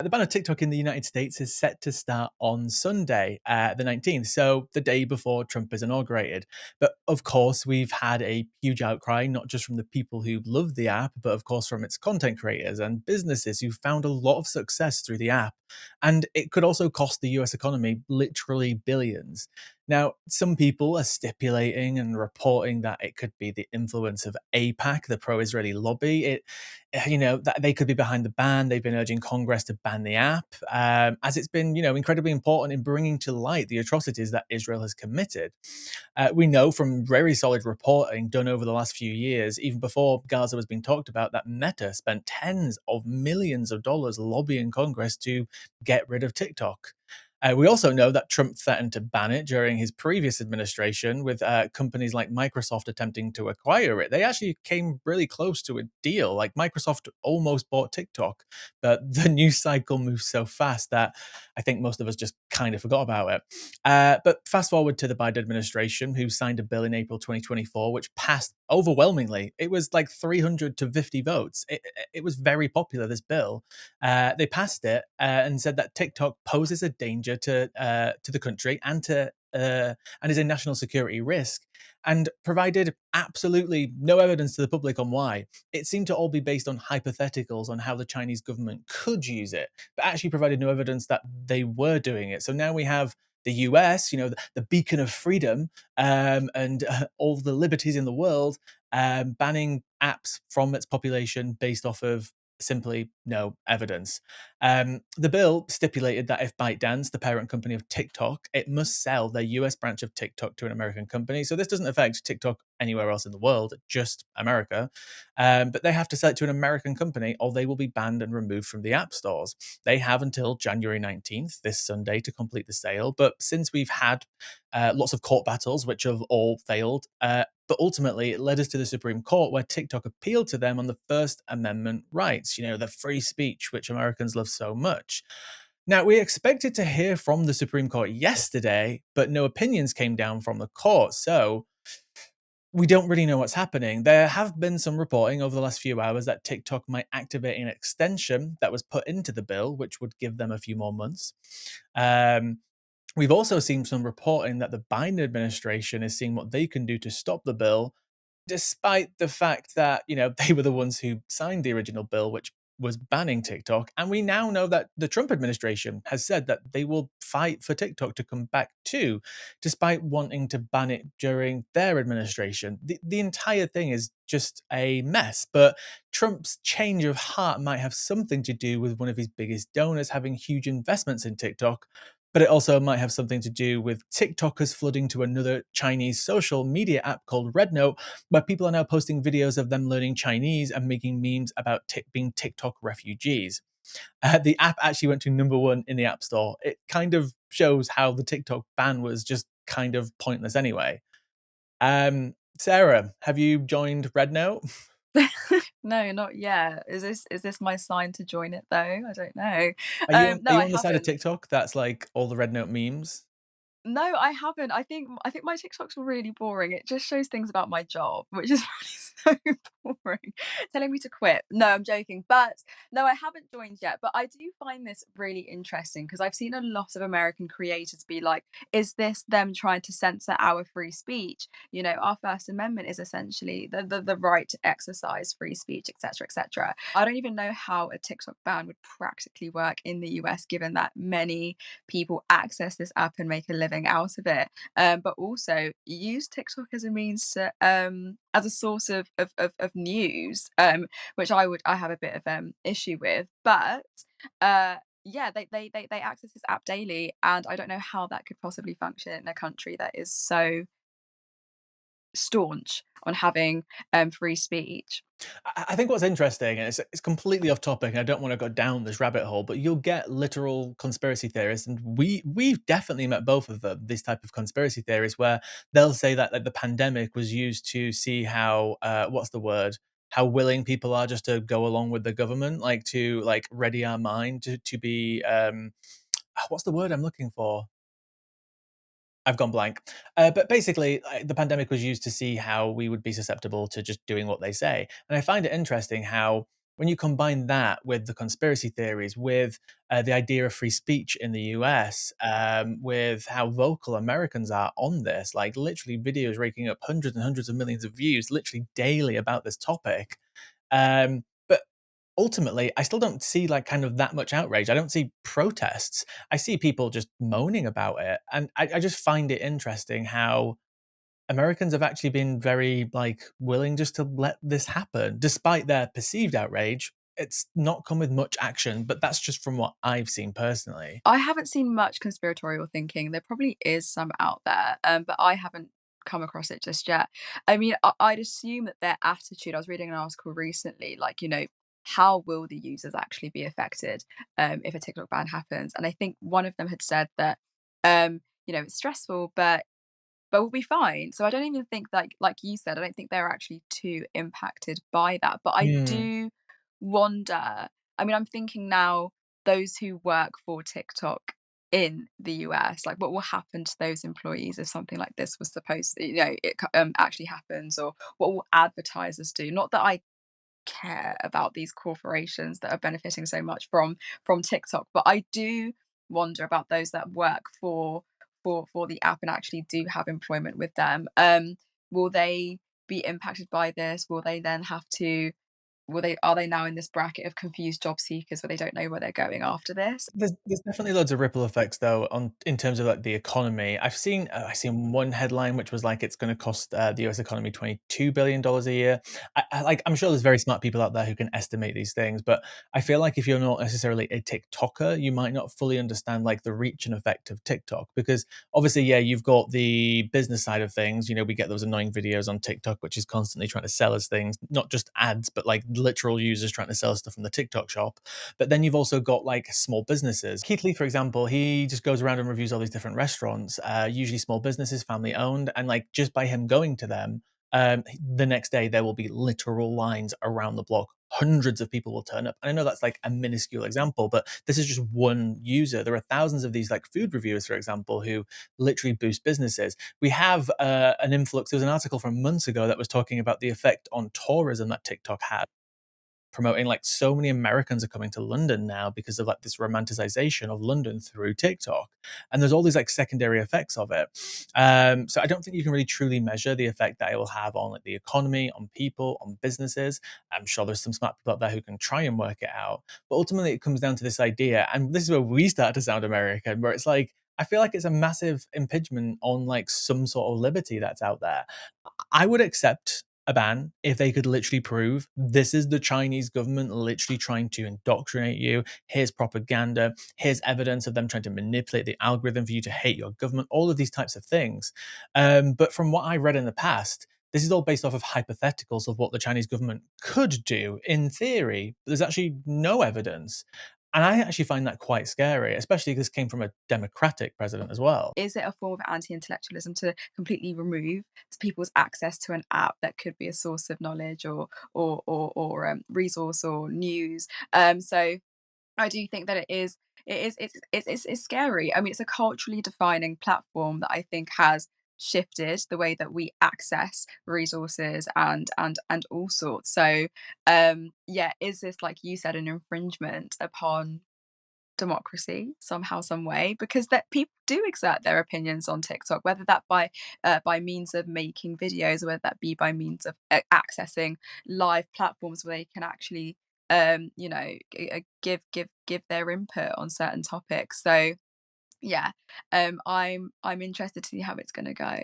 The ban of TikTok in the United States is set to start on Sunday, the 19th, so the day before Trump is inaugurated. But of course, we've had a huge outcry, not just from the people who love the app, but of course from its content creators and businesses who found a lot of success through the app. And it could also cost the US economy literally billions. Now, some people are stipulating and reporting that it could be the influence of AIPAC, the pro Israeli lobby. That they could be behind the ban. They've been urging Congress to ban the app, as it's been, incredibly important in bringing to light the atrocities that Israel has committed. We know from very solid reporting done over the last few years, even before Gaza was being talked about, that Meta spent tens of millions of dollars lobbying Congress to get rid of TikTok. We also know that Trump threatened to ban it during his previous administration, with companies like Microsoft attempting to acquire it. They actually came really close to a deal. Like Microsoft almost bought TikTok, but the news cycle moves so fast that I think most of us just kind of forgot about it. But fast forward to the Biden administration, who signed a bill in April 2024, which passed overwhelmingly. It was like 300 to 50 votes. It was very popular, this bill. They passed it and said that TikTok poses a danger to the country and is a national security risk, and provided absolutely no evidence to the public on why. It seemed to all be based on hypotheticals on how the Chinese government could use it, but actually provided no evidence that they were doing it. So now we have the US, the beacon of freedom, and all the liberties in the world, banning apps from its population based off of simply no evidence. The bill stipulated that if ByteDance, the parent company of TikTok, it must sell their US branch of TikTok to an American company. So this doesn't affect TikTok anywhere else in the world, just America. But they have to sell it to an American company or they will be banned and removed from the app stores. They have until January 19th, this Sunday, to complete the sale. But since we've had lots of court battles, which have all failed, but ultimately, it led us to the Supreme Court, where TikTok appealed to them on the First Amendment rights, the free speech, which Americans love so much. Now, we expected to hear from the Supreme Court yesterday, but no opinions came down from the court. So we don't really know what's happening. There have been some reporting over the last few hours that TikTok might activate an extension that was put into the bill, which would give them a few more months. We've also seen some reporting that the Biden administration is seeing what they can do to stop the bill, despite the fact that, they were the ones who signed the original bill, which was banning TikTok. And we now know that the Trump administration has said that they will fight for TikTok to come back too, despite wanting to ban it during their administration. The entire thing is just a mess. But Trump's change of heart might have something to do with one of his biggest donors having huge investments in TikTok, but it also might have something to do with TikTokers flooding to another Chinese social media app called Rednote, where people are now posting videos of them learning Chinese and making memes about being TikTok refugees. The app actually went to #1 in the App Store. It kind of shows how the TikTok ban was just kind of pointless anyway. Sarah, have you joined Rednote? No, not yet. Is this my sign to join it though? I don't know. Are No, you I on the side of haven't. TikTok that's like all the Rednote memes? No, I haven't. I think my TikToks are really boring. It just shows things about my job, which is really so boring. Telling me to quit. No, I'm joking. But no, I haven't joined yet. But I do find this really interesting because I've seen a lot of American creators be like, is this them trying to censor our free speech? Our First Amendment is essentially the right to exercise free speech, etc., etc. I don't even know how a TikTok ban would practically work in the US, given that many people access this app and make a living out of it, but also use TikTok as a means to as a source of news, which I have a bit of issue with. But yeah, they access this app daily, and I don't know how that could possibly function in a country that is so staunch on having free speech. I think what's interesting, and it's completely off topic, and I don't want to go down this rabbit hole, but you'll get literal conspiracy theorists, and we've definitely met both of them. This type of conspiracy theories where they'll say that like the pandemic was used to see how what's the word, how willing people are just to go along with the government, like to like ready our mind to be what's the word I'm looking for? I've gone blank. But basically, the pandemic was used to see how we would be susceptible to just doing what they say. And I find it interesting how when you combine that with the conspiracy theories, with the idea of free speech in the US, with how vocal Americans are on this, like literally videos raking up hundreds and hundreds of millions of views literally daily about this topic. But ultimately, I still don't see like kind of that much outrage. I don't see protests. I see people just moaning about it. And I just find it interesting how Americans have actually been very like willing just to let this happen. Despite their perceived outrage, it's not come with much action, but that's just from what I've seen personally. I haven't seen much conspiratorial thinking. There probably is some out there, but I haven't come across it just yet. I mean, I'd assume that their attitude. I was reading an article recently, like, how will the users actually be affected if a TikTok ban happens? And I think one of them had said that, it's stressful, but we'll be fine. So I don't even think like you said, I don't think they're actually too impacted by that. But I Hmm. do wonder, I mean, I'm thinking now, those who work for TikTok in the US, like what will happen to those employees if something like this was supposed to, actually happens, or what will advertisers do? Not that I care about these corporations that are benefiting so much from TikTok. But I do wonder about those that work for the app and actually do have employment with them. Will they be impacted by this? Will they then have to will they are they now in this bracket of confused job seekers where they don't know where they're going after this? There's definitely loads of ripple effects though on in terms of like the economy. I've seen one headline which was like it's going to cost the US economy $22 billion a year. I'm sure there's very smart people out there who can estimate these things, but I feel like if you're not necessarily a TikToker, you might not fully understand like the reach and effect of TikTok because obviously, yeah, you've got the business side of things. You know, we get those annoying videos on TikTok which is constantly trying to sell us things, not just ads, but like literal users trying to sell us stuff from the TikTok shop. But then you've also got like small businesses. Keith Lee, for example, he just goes around and reviews all these different restaurants, usually small businesses, family owned. And like just by him going to them, the next day there will be literal lines around the block. Hundreds of people will turn up. And I know that's like a minuscule example, but this is just one user. There are thousands of these like food reviewers, for example, who literally boost businesses. We have an influx. There was an article from months ago that was talking about the effect on tourism that TikTok had, promoting like so many Americans are coming to London now because of like this romanticization of London through TikTok. And there's all these like secondary effects of it. So I don't think you can really truly measure the effect that it will have on like the economy, on people, on businesses. I'm sure there's some smart people out there who can try and work it out. But ultimately it comes down to this idea. And this is where we start to sound American, where it's like, I feel like it's a massive impingement on like some sort of liberty that's out there. I would accept a ban if they could literally prove this is the Chinese government literally trying to indoctrinate you. Here's propaganda. Here's evidence of them trying to manipulate the algorithm for you to hate your government, all of these types of things. But from what I read in the past, this is all based off of hypotheticals of what the Chinese government could do in theory. But there's actually no evidence. And I actually find that quite scary, especially because this came from a democratic president as well. Is it a form of anti-intellectualism to completely remove people's access to an app that could be a source of knowledge or resource or news? So I do think that it's scary. I mean, it's a culturally defining platform that I think has shifted the way that we access resources and all sorts. So yeah, is this, like you said, an infringement upon democracy somehow, some way? Because that people do exert their opinions on TikTok, whether that by means of making videos, or whether that be by means of accessing live platforms where they can actually give their input on certain topics. So yeah, I'm interested to see how it's going to go.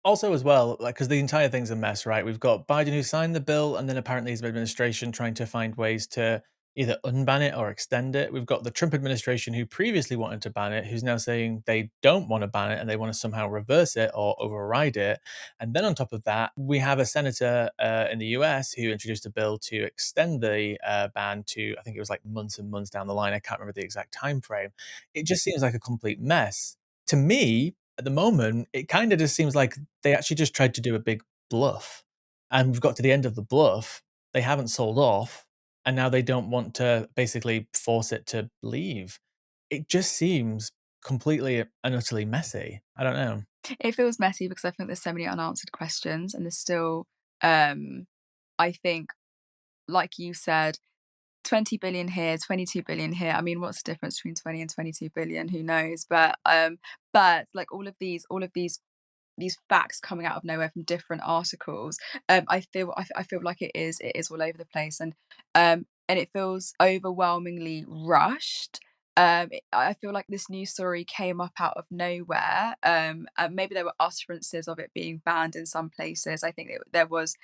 Also, as well, like, because the entire thing's a mess, right? We've got Biden who signed the bill, and then apparently his administration trying to find ways to either unban it or extend it. We've got the Trump administration who previously wanted to ban it, who's now saying they don't want to ban it and they want to somehow reverse it or override it. And then on top of that, we have a senator in the US who introduced a bill to extend the ban to, I think it was like months and months down the line. I can't remember the exact time frame. It just seems like a complete mess. To me, at the moment, it kind of just seems like they actually just tried to do a big bluff, and we've got to the end of the bluff. They haven't sold off, and now they don't want to basically force it to leave. It just seems completely and utterly messy. I don't know. It feels messy because I think there's so many unanswered questions, and there's still, I think, like you said, 20 billion here, 22 billion here. I mean, what's the difference between 20 and 22 billion? Who knows? But like all of these facts coming out of nowhere from different articles, I feel like it is all over the place, and it feels overwhelmingly rushed. I feel like this news story came up out of nowhere. And maybe there were utterances of it being banned in some places. I think there was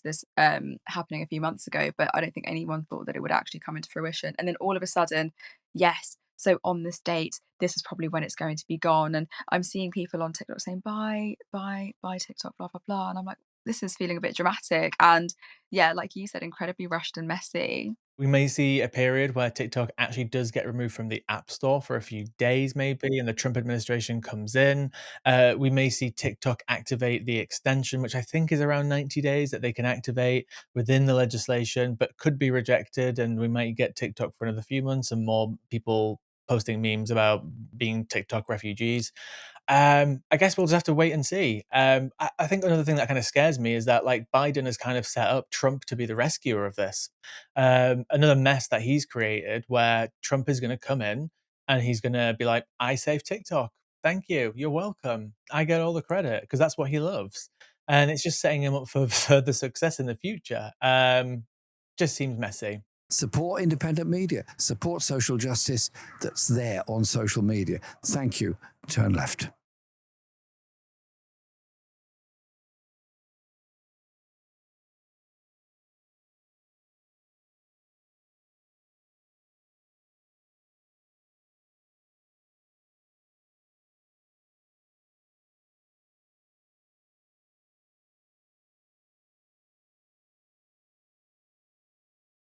this happening a few months ago, but I don't think anyone thought that it would actually come into fruition. And then all of a sudden, yes. So on this date, this is probably when it's going to be gone. And I'm seeing people on TikTok saying bye, bye, bye TikTok, blah, blah, blah. And I'm like, this is feeling a bit dramatic. And yeah, like you said, incredibly rushed and messy. We may see a period where TikTok actually does get removed from the App Store for a few days, maybe, and the Trump administration comes in. We may see TikTok activate the extension, which I think is around 90 days that they can activate within the legislation, but could be rejected. And we might get TikTok for another few months and more people posting memes about being TikTok refugees. I guess we'll just have to wait and see. I think another thing that kind of scares me is that like Biden has kind of set up Trump to be the rescuer of this. Another mess that he's created where Trump is going to come in and he's going to be like, I saved TikTok. Thank you. You're welcome. I get all the credit because that's what he loves. And it's just setting him up for further success in the future. Just seems messy. Support independent media, support social justice that's there on social media. Thank you. Turn left.